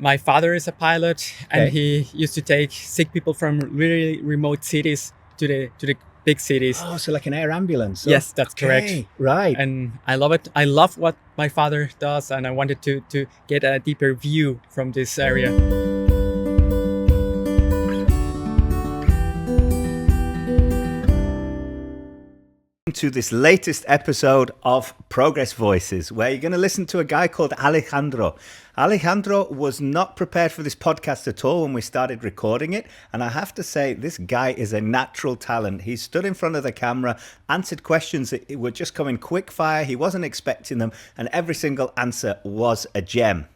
My father is a pilot, and Okay. he used to take sick people from really remote cities to the big cities. Oh, so like an air ambulance. Yes, that's correct. Okay, right. And I love it. I love what my father does, and I wanted to get a deeper view from this area. To this latest episode of Progress Voices, where you're going to listen to a guy called Alejandro. Alejandro was not prepared for this podcast at all when we started recording it, and I have to say, this guy is a natural talent. He stood in front of the camera, answered questions that were just coming quick fire. He wasn't expecting them, and every single answer was a gem.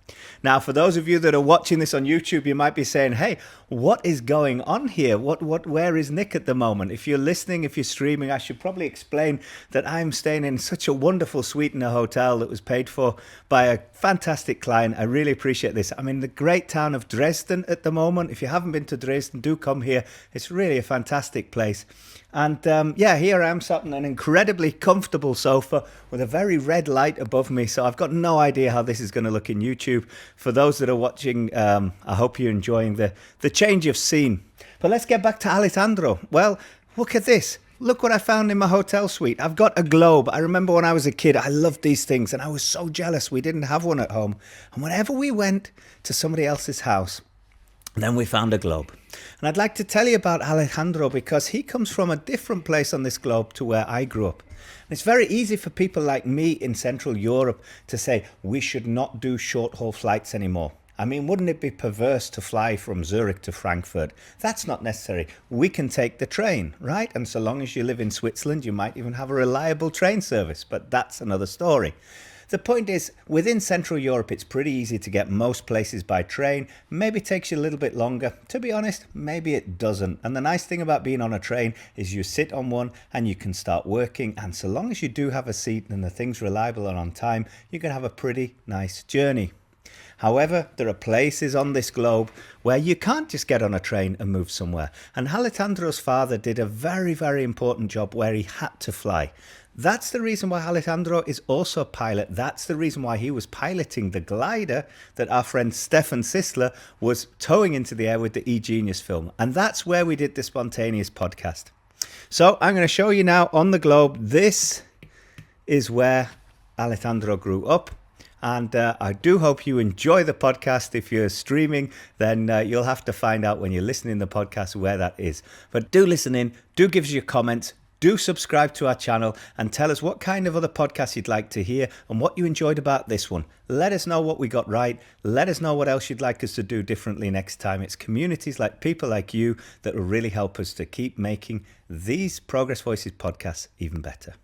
Now, for those of you that are watching this on YouTube, you might be saying, hey, what is going on here? Where is Nick at the moment? If you're listening, if you're streaming, I should probably explain that I'm staying in such a wonderful suite in a hotel that was paid for by a fantastic client. I really appreciate this. I'm in the great town of Dresden at the moment. If you haven't been to Dresden, do come here. It's really a fantastic place. And here I am sat on an incredibly comfortable sofa with a very red light above me. So I've got no idea how this is going to look in YouTube. For those that are watching, I hope you're enjoying the change of scene. But let's get back to Alejandro. Well, look at this. Look what I found in my hotel suite. I've got a globe. I remember when I was a kid, I loved these things and I was so jealous we didn't have one at home. And whenever we went to somebody else's house, then we found a globe. And I'd like to tell you about Alejandro because he comes from a different place on this globe to where I grew up. And it's very easy for people like me in Central Europe to say we should not do short-haul flights anymore. I mean, wouldn't it be perverse to fly from Zurich to Frankfurt? That's not necessary. We can take the train, right? And so long as you live in Switzerland, you might even have a reliable train service, but that's another story. The point is, within Central Europe, it's pretty easy to get most places by train. Maybe it takes you a little bit longer. To be honest, maybe it doesn't. And the nice thing about being on a train is you sit on one and you can start working. And so long as you do have a seat and the thing's reliable and on time, you can have a pretty nice journey. However, there are places on this globe where you can't just get on a train and move somewhere. And Alejandro's father did a very, very important job where he had to fly. That's the reason why Alejandro is also a pilot. That's the reason why he was piloting the glider that our friend Stefan SiFlA was towing into the air with the eGenius film. And that's where we did the spontaneous podcast. So I'm going to show you now on the globe. This is where Alejandro grew up. And I do hope you enjoy the podcast. If you're streaming, then you'll have to find out when you're listening to the podcast where that is. But do listen in, do give us your comments, do subscribe to our channel and tell us what kind of other podcasts you'd like to hear and what you enjoyed about this one. Let us know what we got right. Let us know what else you'd like us to do differently next time. It's communities like people like you that will really help us to keep making these Progress Voices podcasts even better.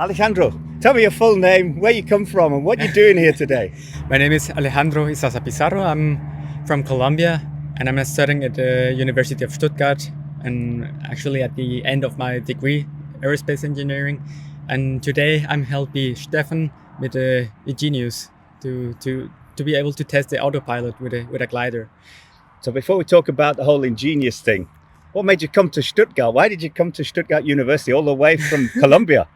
Alejandro, tell me your full name, where you come from and what you're doing here today. My name is Alejandro Isaza Pizarro. I'm from Colombia and I'm studying at the University of Stuttgart and actually at the end of my degree, aerospace engineering. And today I'm helping Stefan with the eGenius to be able to test the autopilot with a glider. So before we talk about the whole eGenius thing, what made you come to Stuttgart? Why did you come to Stuttgart University all the way from Colombia?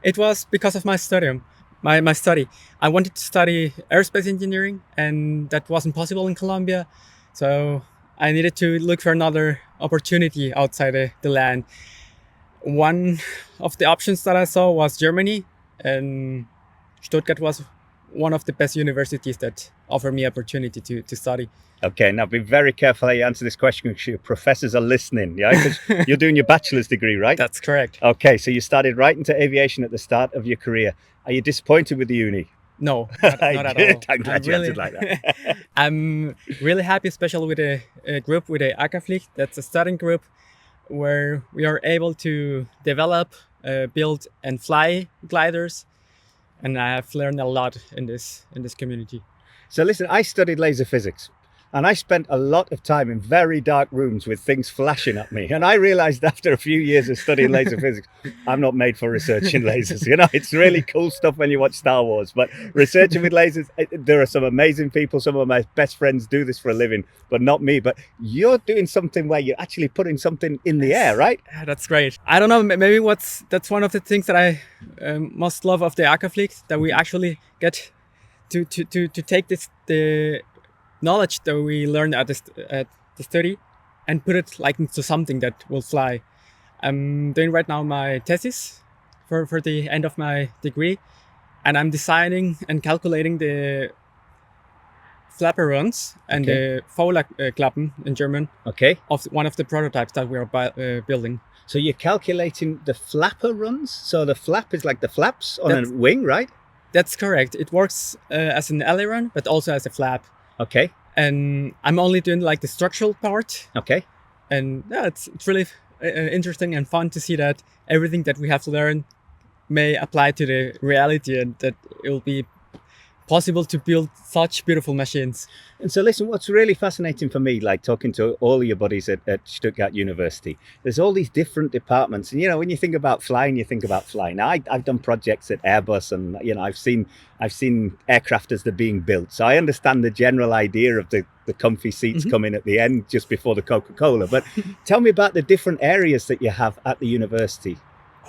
It was because of my study. My study. I wanted to study aerospace engineering and that wasn't possible in Colombia. So I needed to look for another opportunity outside the land. One of the options that I saw was Germany, and Stuttgart was one of the best universities that offered me opportunity to study. Okay, now be very careful how you answer this question because your professors are listening, yeah? Because you're doing your bachelor's degree, right? That's correct. Okay, so you started right into aviation at the start of your career. Are you disappointed with the uni? No, not at all. I'm glad you answered like that. I'm really happy, especially with a group, with the ACAFLIC. That's a studying group where we are able to develop, build and fly gliders. And I have learned a lot in this community. So listen, I studied laser physics. And I spent a lot of time in very dark rooms with things flashing at me. And I realized after a few years of studying laser physics, I'm not made for researching lasers. It's really cool stuff when you watch Star Wars, but researching with lasers, there are some amazing people. Some of my best friends do this for a living, but not me. But you're doing something where you're actually putting something in the air, right? Yeah, that's great. I don't know, maybe that's one of the things that I most love of the Akaflieg, that we actually get to take the knowledge that we learned at the study and put it like into something that will fly. I'm doing right now my thesis for the end of my degree, and I'm designing and calculating the flapper runs and the Vorlaklappen in German of one of the prototypes that we are building. So you're calculating the flapper runs? So the flap is like the flaps on a wing, right? That's correct. It works as an aileron, but also as a flap. Okay. And I'm only doing like the structural part. Okay. And yeah, it's really interesting and fun to see that everything that we have learned may apply to the reality, and that it will be possible to build such beautiful machines. And so listen, what's really fascinating for me, like talking to all of your buddies at Stuttgart University, there's all these different departments. And, when you think about flying, you think about flying. Now, I've done projects at Airbus, and, I've seen aircraft as they're being built. So I understand the general idea of the comfy seats coming at the end just before the Coca-Cola. But tell me about the different areas that you have at the university.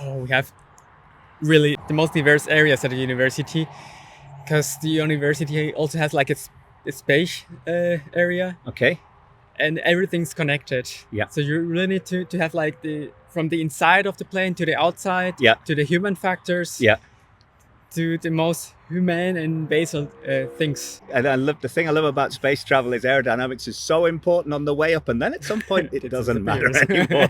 Oh, we have really the most diverse areas at the university, because the university also has like its space area. Okay. And everything's connected. Yeah. So you really need to have like from the inside of the plane to the outside, to the human factors, to the most humane and basal things. And the thing I love about space travel is aerodynamics is so important on the way up, and then at some point it doesn't matter anymore.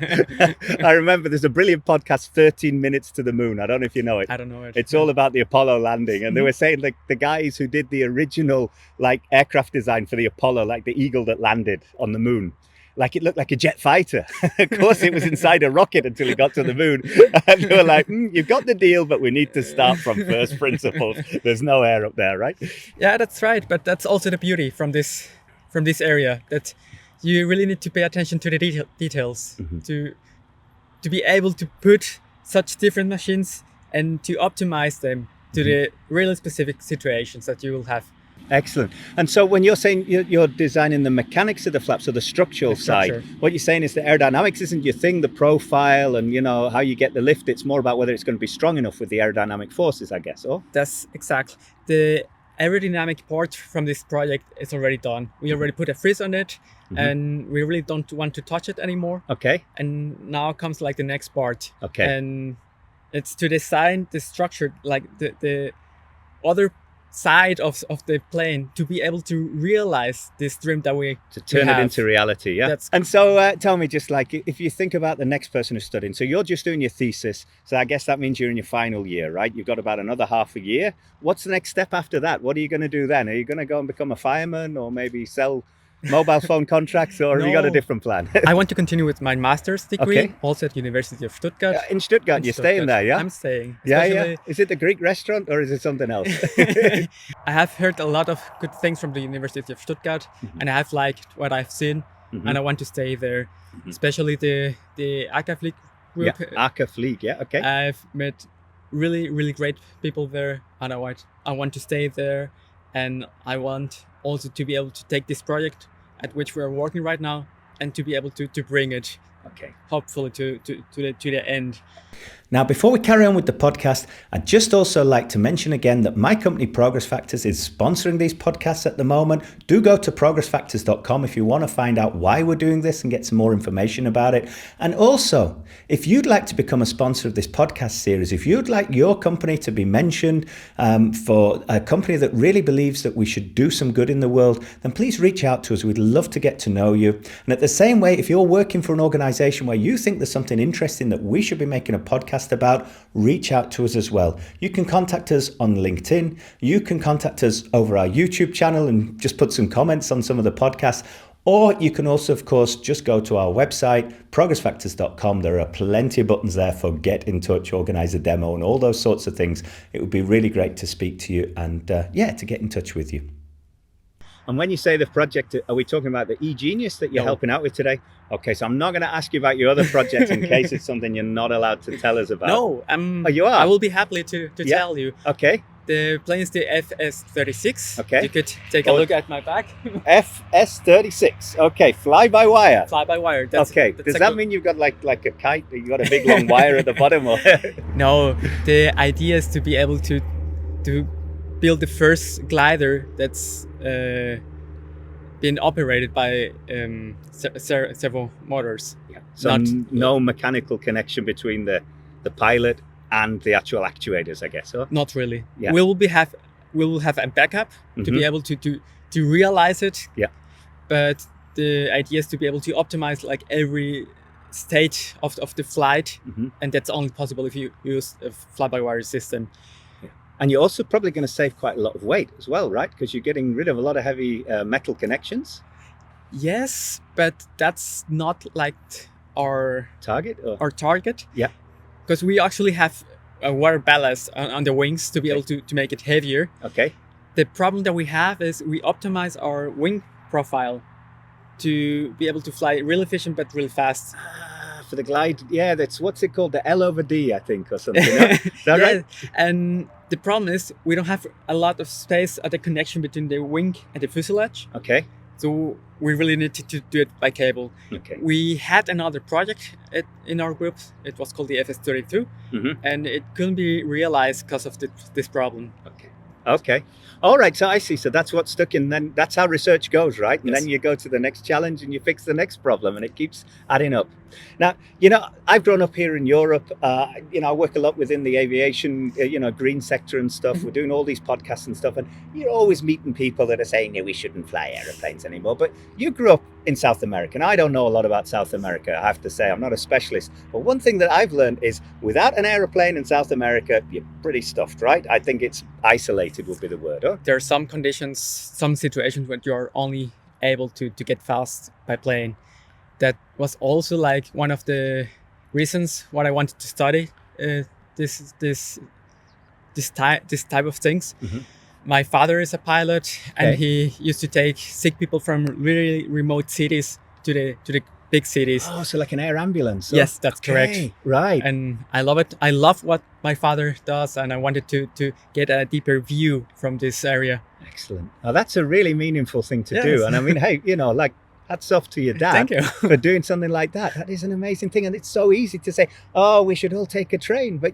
I remember there's a brilliant podcast, 13 Minutes to the Moon. I don't know if you know it. I don't know it. It's all about the Apollo landing, and they were saying like the guys who did the original like aircraft design for the Apollo, like the eagle that landed on the moon, like it looked like a jet fighter. Of course, it was inside a rocket until it got to the moon. And they were like, you've got the deal, but we need to start from first principles. There's no air up there, right? Yeah, that's right. But that's also the beauty from this area, that you really need to pay attention to the details to be able to put such different machines and to optimize them to the really specific situations that you will have. Excellent. And so when you're saying you're designing the mechanics of the flaps, so the structural side, what you're saying is the aerodynamics isn't your thing, the profile and, how you get the lift. It's more about whether it's going to be strong enough with the aerodynamic forces, I guess. Oh, that's exactly. The aerodynamic part from this project is already done. We already put a freeze on it, and we really don't want to touch it anymore. Okay. And now comes like the next part. Okay. And it's to design the structure, like the other side of the plane, to be able to realize this dream that we turn it into reality. Yeah. And so tell me, just like, if you think about the next person who's studying, so you're just doing your thesis, so I guess that means you're in your final year, right? You've got about another half a year. What's the next step after that? What are you going to do then? Are you going to go and become a fireman, or maybe sell mobile phone contracts, or have you got a different plan? I want to continue with my master's degree, also at University of Stuttgart. In Stuttgart, you're staying there, yeah? I'm staying. Yeah. Is it the Greek restaurant, or is it something else? I have heard a lot of good things from the University of Stuttgart, and I have liked what I've seen, and I want to stay there, especially the Akaflieg group. Yeah, Akaflieg, okay. I've met really, really great people there, and I want to stay there, and I want also to be able to take this project at which we are working right now and to be able to bring it, hopefully to the end. Now, before we carry on with the podcast, I'd just also like to mention again that my company Progress Factors is sponsoring these podcasts at the moment. Do go to progressfactors.com if you want to find out why we're doing this and get some more information about it. And also, if you'd like to become a sponsor of this podcast series, if you'd like your company to be mentioned for a company that really believes that we should do some good in the world, then please reach out to us. We'd love to get to know you. And at the same way, if you're working for an organization where you think there's something interesting that we should be making a podcast about, reach out to us as well. You can contact us on LinkedIn. You can contact us over our YouTube channel and just put some comments on some of the podcasts. Or you can also, of course, just go to our website, progressfactors.com. There are plenty of buttons there for get in touch, organize a demo, and all those sorts of things. It would be really great to speak to you and to get in touch with you. And when you say the project, are we talking about the eGenius that you're No. helping out with today? Okay, so I'm not going to ask you about your other projects in case it's something you're not allowed to tell us about. No, Oh, you are? I will be happy to Yeah. tell you. Okay. The plane is the FS-36. Okay. You could take a look at my back. FS-36. Okay, fly-by-wire. Fly-by-wire. Does that mean you've got like a kite? You got a big long wire at the bottom? Or? No, the idea is to be able to build the first glider that's been operated by several motors. Yeah. So no mechanical connection between the pilot and the actual actuators, I guess. Huh? Not really. Yeah. We will have a backup to be able to realize it. Yeah. But the idea is to be able to optimize like every stage of the flight, and that's only possible if you use a fly-by-wire system. Yeah. And you're also probably going to save quite a lot of weight as well, right? Because you're getting rid of a lot of heavy metal connections. Yes, but that's not like our target. Our target. Yeah. Because we actually have a water ballast on the wings to be able to make it heavier. Okay. The problem that we have is we optimize our wing profile to be able to fly real efficient but really fast. For the glide, yeah, that's what's it called, the L/D, I think, or something. No? Is that right? And the problem is we don't have a lot of space at the connection between the wing and the fuselage. Okay. So we really need to do it by cable. Okay. We had another project in our group. It was called the FS-32, and it couldn't be realized because of this problem. Okay. Okay. All right. So I see. So that's what stuck in. Then that's how research goes, right? And then you go to the next challenge and you fix the next problem, and it keeps adding up. Now, I've grown up here in Europe. I work a lot within the aviation, green sector and stuff. We're doing all these podcasts and stuff, and you're always meeting people that are saying, "Yeah, we shouldn't fly airplanes anymore." But you grew up in South America, and I don't know a lot about South America. I have to say, I'm not a specialist. But one thing that I've learned is, without an airplane in South America, you're pretty stuffed, right? I think it's isolated would be the word. Huh? There are some conditions, some situations when you're only able to get fast by plane. That was also like one of the reasons why I wanted to study this type of things. My father is a pilot, and he used to take sick people from really remote cities to the big cities. Oh, so like an air ambulance. Yes, that's correct. Right. And I love it. I love what my father does, and I wanted to get a deeper view from this area. Excellent. Now that's a really meaningful thing to do. And I mean, hey, like, hats off to your dad Thank you. for doing something like that. That is an amazing thing. And it's so easy to say, oh, we should all take a train. But,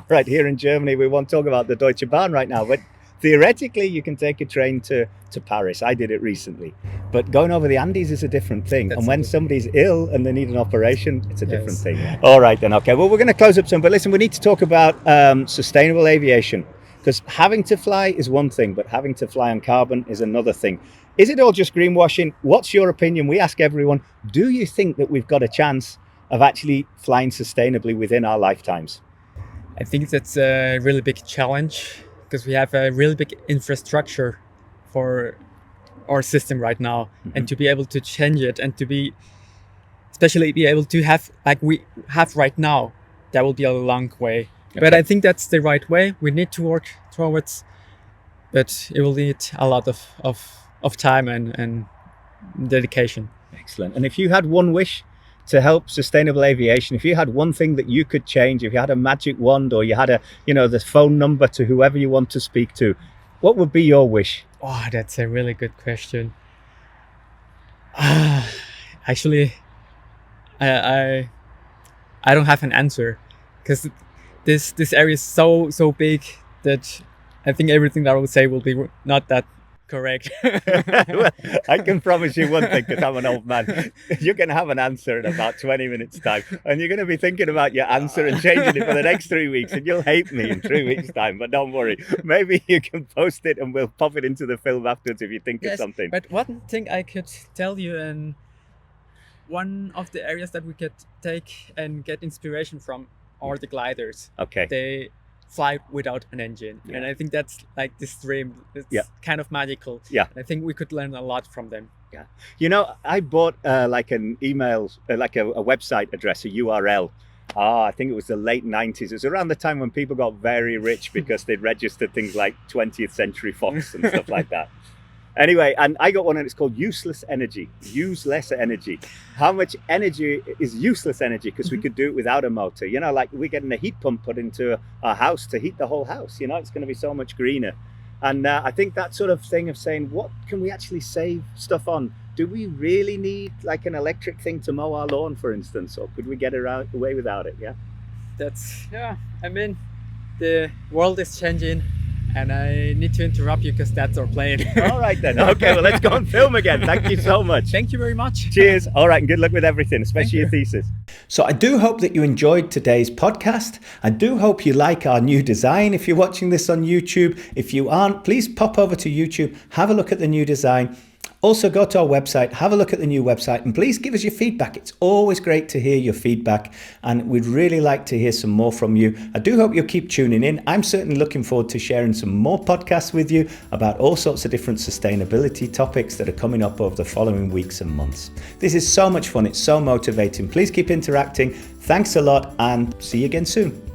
right here in Germany, we won't talk about the Deutsche Bahn right now. But theoretically, you can take a train to Paris. I did it recently. But going over the Andes is a different thing. And when somebody's ill and they need an operation, it's a different thing. All right, then. Okay. Well, we're going to close up soon. But listen, we need to talk about sustainable aviation. Because having to fly is one thing, but having to fly on carbon is another thing. Is it all just greenwashing? What's your opinion? We ask everyone, do you think that we've got a chance of actually flying sustainably within our lifetimes? I think that's a really big challenge because we have a really big infrastructure for our system right now. And to be able to change it and to especially be able to have like we have right now, that will be a long way. Okay. But I think that's the right way. We need to work towards, but it will need a lot of time and dedication. Excellent. And if you had one wish to help sustainable aviation, if you had one thing that you could change, if you had a magic wand or you had the phone number to whoever you want to speak to, what would be your wish? Oh, that's a really good question. Actually, I don't have an answer because this area is so big that I think everything that I would say will be not that correct. Well, I can promise you one thing, because I'm an old man. You're going to have an answer in about 20 minutes time, and you're going to be thinking about your answer and changing it for the next 3 weeks, and you'll hate me in 3 weeks time. But don't worry, maybe you can post it and we'll pop it into the film afterwards if you think of something. But one thing I could tell you, and one of the areas that we could take and get inspiration from are the gliders. Okay. They fly without an engine. And I think that's like this dream. It's kind of magical. Yeah. I think we could learn a lot from them. Yeah. I bought like an email, like a website address, a URL. I think it was the late 90s. It was around the time when people got very rich because they'd registered things like 20th Century Fox and stuff like that. Anyway, and I got one and it's called useless energy. Use less energy. How much energy is useless energy? Because we could do it without a motor. You know, like we're getting a heat pump put into our house to heat the whole house. You know, it's going to be so much greener. And I think that sort of thing of saying, what can we actually save stuff on? Do we really need like an electric thing to mow our lawn, for instance? Or could we get away without it? Yeah. I mean, the world is changing. And I need to interrupt you because that's our plane. All right then. Okay, well, let's go and film again. Thank you so much. Thank you very much. Cheers. All right, and good luck with everything, especially your thesis. So I do hope that you enjoyed today's podcast. I do hope you like our new design if you're watching this on YouTube. If you aren't, please pop over to YouTube, have a look at the new design. Also go to our website, have a look at the new website, and please give us your feedback. It's always great to hear your feedback, and we'd really like to hear some more from you. I do hope you'll keep tuning in. I'm certainly looking forward to sharing some more podcasts with you about all sorts of different sustainability topics that are coming up over the following weeks and months. This is so much fun. It's so motivating. Please keep interacting. Thanks a lot, and see you again soon.